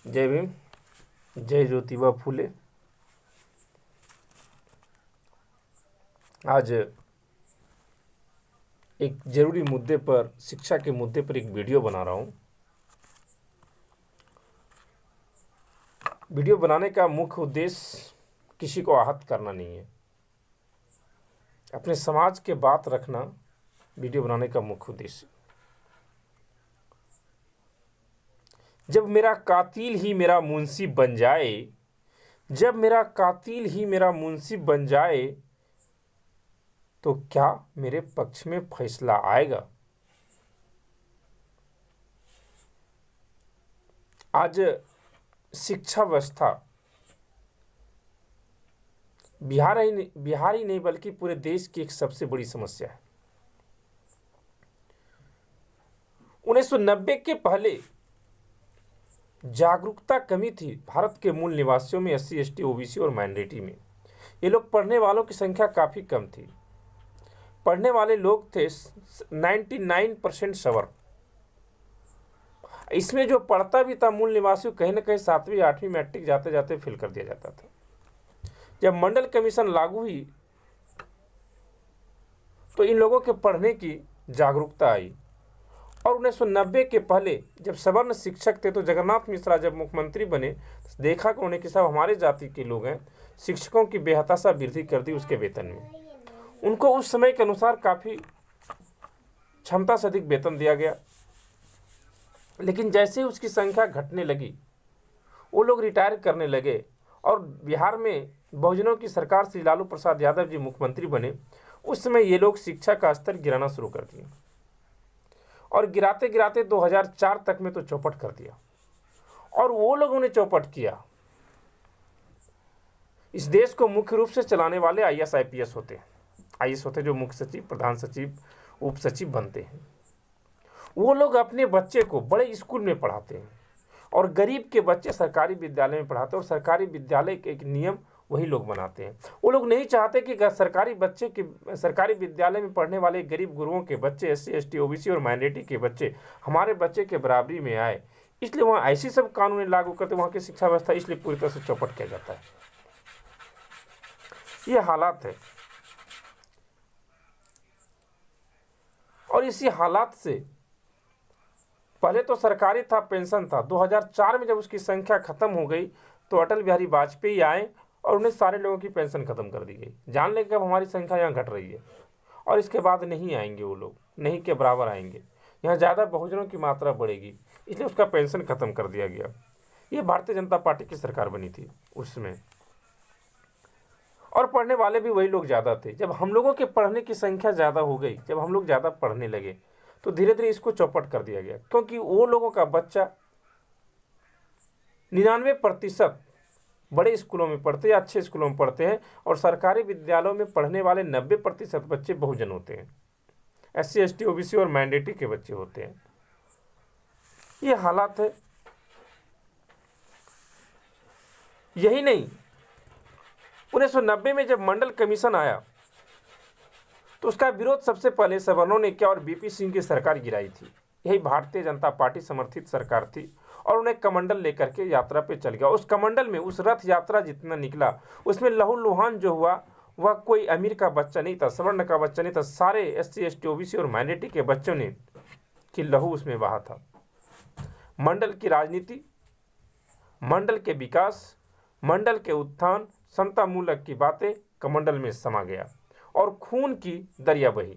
जय भीम। जय ज्योतिबा फूले। आज एक जरूरी मुद्दे पर, शिक्षा के मुद्दे पर एक वीडियो बना रहा हूँ। वीडियो बनाने का मुख्य उद्देश्य किसी को आहत करना नहीं है, अपने समाज के बात रखना वीडियो बनाने का मुख्य उद्देश्य। जब मेरा कातिल ही मेरा मुंशी बन जाए, जब मेरा कातिल ही मेरा मुंशी बन जाए, तो क्या मेरे पक्ष में फैसला आएगा? आज शिक्षा व्यवस्था बिहार ही नहीं बल्कि पूरे देश की एक सबसे बड़ी समस्या है। 1990 के पहले जागरूकता कमी थी भारत के मूल निवासियों में, एससी, एसटी, ओबीसी और माइनॉरिटी में। ये लोग, पढ़ने वालों की संख्या काफ़ी कम थी। पढ़ने वाले लोग थे 99% सवर्ण। इसमें जो पढ़ता भी था मूल निवासी, कहीं ना कहीं 7वीं 8वीं मैट्रिक जाते जाते फेल कर दिया जाता था। जब मंडल कमीशन लागू हुई तो इन लोगों के पढ़ने की जागरूकता आई। और 1990 के पहले जब सवर्ण शिक्षक थे तो जगन्नाथ मिश्रा जब मुख्यमंत्री बने, देखा कि उन्होंने कि साहब हमारे जाति के लोग हैं, शिक्षकों की बेहताशा वृद्धि कर दी उसके वेतन में। उनको उस समय के अनुसार काफ़ी क्षमता से अधिक वेतन दिया गया, लेकिन जैसे ही उसकी संख्या घटने लगी, वो लोग रिटायर करने लगे और बिहार में बहुजनों की सरकार श्री लालू प्रसाद यादव जी मुख्यमंत्री बने। उस समय ये लोग शिक्षा का स्तर गिराना शुरू कर दिए और गिराते गिराते 2004 तक में तो चौपट कर दिया। और वो लोगों ने चौपट किया। इस देश को मुख्य रूप से चलाने वाले आईएएस आईपीएस होते हैं। आईएएस होते जो मुख्य सचिव, प्रधान सचिव, उप सचिव बनते हैं। वो लोग अपने बच्चे को बड़े स्कूल में पढ़ाते हैं और गरीब के बच्चे सरकारी विद्यालय में पढ़ाते हैं, और सरकारी विद्यालय के एक नियम वही लोग बनाते हैं। वो लोग नहीं चाहते कि सरकारी विद्यालय में पढ़ने वाले गरीब गुरुओं के बच्चे, एससी, एसटी, ओबीसी और माइनॉरिटी के बच्चे हमारे बच्चे के बराबरी में आए। इसलिए वहाँ ऐसी सब कानून लागू करते, वहाँ की शिक्षा व्यवस्था इसलिए पूरी तरह से चौपट किया जाता है। ये हालात है। और इसी हालात से पहले तो सरकारी था, पेंशन था। 2004 में जब उसकी संख्या खत्म हो गई तो अटल बिहारी वाजपेयी आए और उन्हें सारे लोगों की पेंशन खत्म कर दी गई। जान लें कि अब हमारी संख्या यहाँ घट रही है और इसके बाद नहीं आएंगे वो लोग, नहीं के बराबर आएंगे। यहाँ ज़्यादा बहुजनों की मात्रा बढ़ेगी, इसलिए उसका पेंशन खत्म कर दिया गया। ये भारतीय जनता पार्टी की सरकार बनी थी उसमें, और पढ़ने वाले भी वही लोग ज़्यादा थे। जब हम लोगों के पढ़ने की संख्या ज़्यादा हो गई, जब हम लोग ज़्यादा पढ़ने लगे, तो धीरे धीरे इसको चौपट कर दिया गया, क्योंकि वो लोगों का बच्चा 99% बड़े स्कूलों में पढ़ते हैं, अच्छे स्कूलों में पढ़ते हैं, और सरकारी विद्यालयों में पढ़ने वाले 90% बच्चे बहुजन होते हैं, एससी, एसटी, ओबीसी और माइनॉरिटी के बच्चे होते हैं। ये हालात है। यही नहीं, 1990 में जब मंडल कमीशन आया तो उसका विरोध सबसे पहले सवर्णों ने किया और बीपी सिंह की सरकार गिराई थी। यही भारतीय जनता पार्टी समर्थित सरकार थी और उन्हें कमंडल लेकर के यात्रा पे चल गया। उस कमंडल में, उस रथ यात्रा जितना निकला, उसमें लहूलुहान जो हुआ वह कोई अमीर का बच्चा नहीं था, सवर्ण का बच्चा नहीं था, सारे एससी, एसटी, ओबीसी और माइनॉरिटी के बच्चों ने कि लहू उसमें बहा था। मंडल की राजनीति, मंडल के विकास, मंडल के उत्थान, समता मूलक की बातें कमंडल में समा गया और खून की दरिया बही।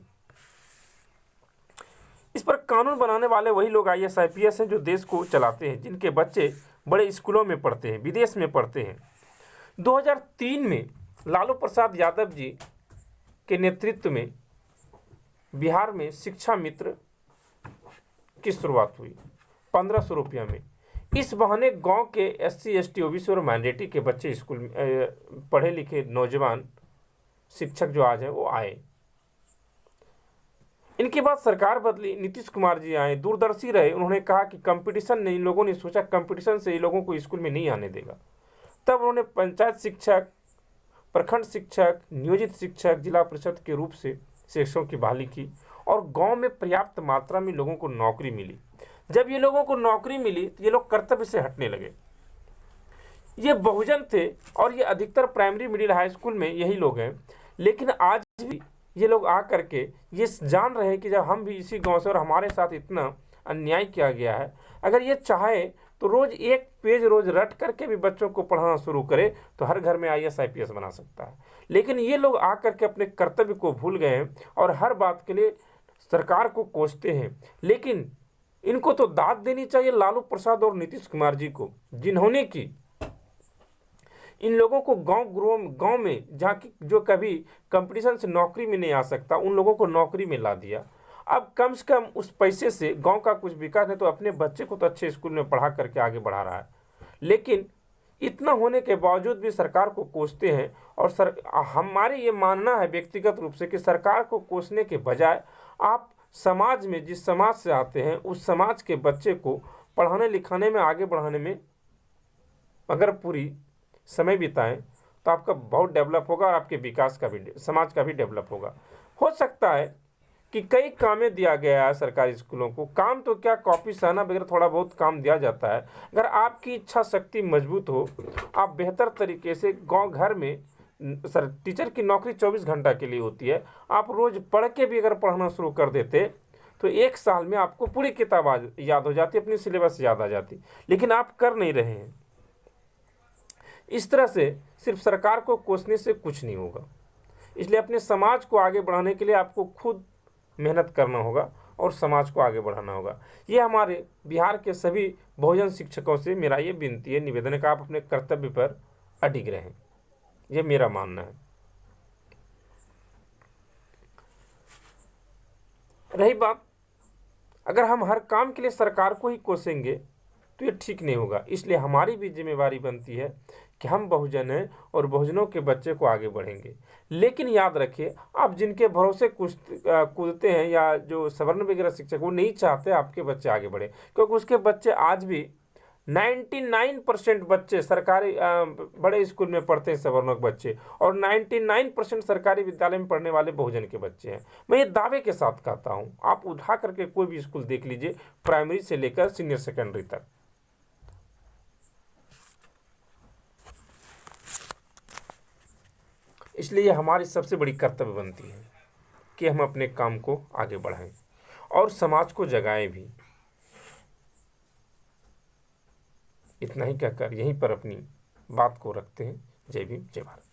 इस पर कानून बनाने वाले वही लोग आईएएस आईपीएस हैं जो देश को चलाते हैं, जिनके बच्चे बड़े स्कूलों में पढ़ते हैं, विदेश में पढ़ते हैं। 2003 में लालू प्रसाद यादव जी के नेतृत्व में बिहार में शिक्षा मित्र की शुरुआत हुई 1500 रुपया में। इस बहाने गांव के एससी, एसटी, ओबीसी और माइनॉरिटी के बच्चे स्कूल में पढ़े लिखे नौजवान शिक्षक जो आज हैं वो आए। इनके बाद सरकार बदली, नीतीश कुमार जी आए, दूरदर्शी रहे। उन्होंने कहा कि कंपटीशन नहीं, इन लोगों ने सोचा कंपटीशन से इन लोगों को स्कूल में नहीं आने देगा। तब उन्होंने पंचायत शिक्षक, प्रखंड शिक्षक, नियोजित शिक्षक, जिला परिषद के रूप से शिक्षकों की बहाली की और गांव में पर्याप्त मात्रा में लोगों को नौकरी मिली। जब ये लोगों को नौकरी मिली तो ये लोग कर्तव्य से हटने लगे। ये बहुजन थे और ये अधिकतर प्राइमरी मिडिल हाई स्कूल में यही लोग हैं। लेकिन आज भी ये लोग आ करके ये जान रहे हैं कि जब हम भी इसी गांव से और हमारे साथ इतना अन्याय किया गया है, अगर ये चाहे तो रोज एक पेज रोज रट करके भी बच्चों को पढ़ाना शुरू करे तो हर घर में IAS IPS बना सकता है। लेकिन ये लोग आ करके अपने कर्तव्य को भूल गए हैं और हर बात के लिए सरकार को कोसते हैं। लेकिन इनको तो दाद देनी चाहिए लालू प्रसाद और नीतीश कुमार जी को, जिन्होंने की इन लोगों को गांव में जहाँ की जो कभी कंपटीशन से नौकरी में नहीं आ सकता, उन लोगों को नौकरी में ला दिया। अब कम से कम उस पैसे से गांव का कुछ विकास है तो अपने बच्चे को तो अच्छे स्कूल में पढ़ा करके आगे बढ़ा रहा है। लेकिन इतना होने के बावजूद भी सरकार को कोसते हैं। और हमारे ये मानना है व्यक्तिगत रूप से कि सरकार को कोसने के बजाय आप समाज में, जिस समाज से आते हैं, उस समाज के बच्चे को पढ़ाने लिखाने में, आगे बढ़ाने में अगर पूरी समय बिताएं तो आपका बहुत डेवलप होगा और आपके विकास का भी, समाज का भी डेवलप होगा। हो सकता है कि कई कामें दिया गया है सरकारी स्कूलों को, काम तो क्या कॉपी सहना वगैरह थोड़ा बहुत काम दिया जाता है। अगर आपकी इच्छा शक्ति मजबूत हो, आप बेहतर तरीके से गांव घर में, सर टीचर की नौकरी 24 घंटा के लिए होती है, आप रोज़ पढ़ के भी अगर पढ़ना शुरू कर देते तो 1 साल में आपको पूरी किताब याद हो जाती, अपनी सिलेबस याद आ जाती। लेकिन आप कर नहीं रहे हैं। इस तरह से सिर्फ सरकार को कोसने से कुछ नहीं होगा। इसलिए अपने समाज को आगे बढ़ाने के लिए आपको खुद मेहनत करना होगा और समाज को आगे बढ़ाना होगा। ये हमारे बिहार के सभी बहुजन शिक्षकों से मेरा ये विनती है, निवेदन है कि आप अपने कर्तव्य पर अडिग रहें। ये मेरा मानना है। रही बात, अगर हम हर काम के लिए सरकार को ही कोसेंगे तो ये ठीक नहीं होगा। इसलिए हमारी भी जिम्मेवारी बनती है कि हम बहुजन हैं और बहुजनों के बच्चे को आगे बढ़ेंगे। लेकिन याद रखिए, आप जिनके भरोसे कूदते हैं या जो सवर्ण वगैरह शिक्षक, वो नहीं चाहते आपके बच्चे आगे बढ़े, क्योंकि उसके बच्चे आज भी 99% बच्चे सरकारी बड़े स्कूल में पढ़ते हैं, सवर्णों के बच्चे, और 99% सरकारी विद्यालय में पढ़ने वाले बहुजन के बच्चे हैं। मैं ये दावे के साथ कहता हूँ, आप उठा करके कोई भी स्कूल देख लीजिए, प्राइमरी से लेकर सीनियर सेकेंडरी तक। इसलिए हमारी सबसे बड़ी कर्तव्य बनती है कि हम अपने काम को आगे बढ़ाएं और समाज को जगाएं भी। इतना ही कहकर यहीं पर अपनी बात को रखते हैं। जय भीम, जय भारत।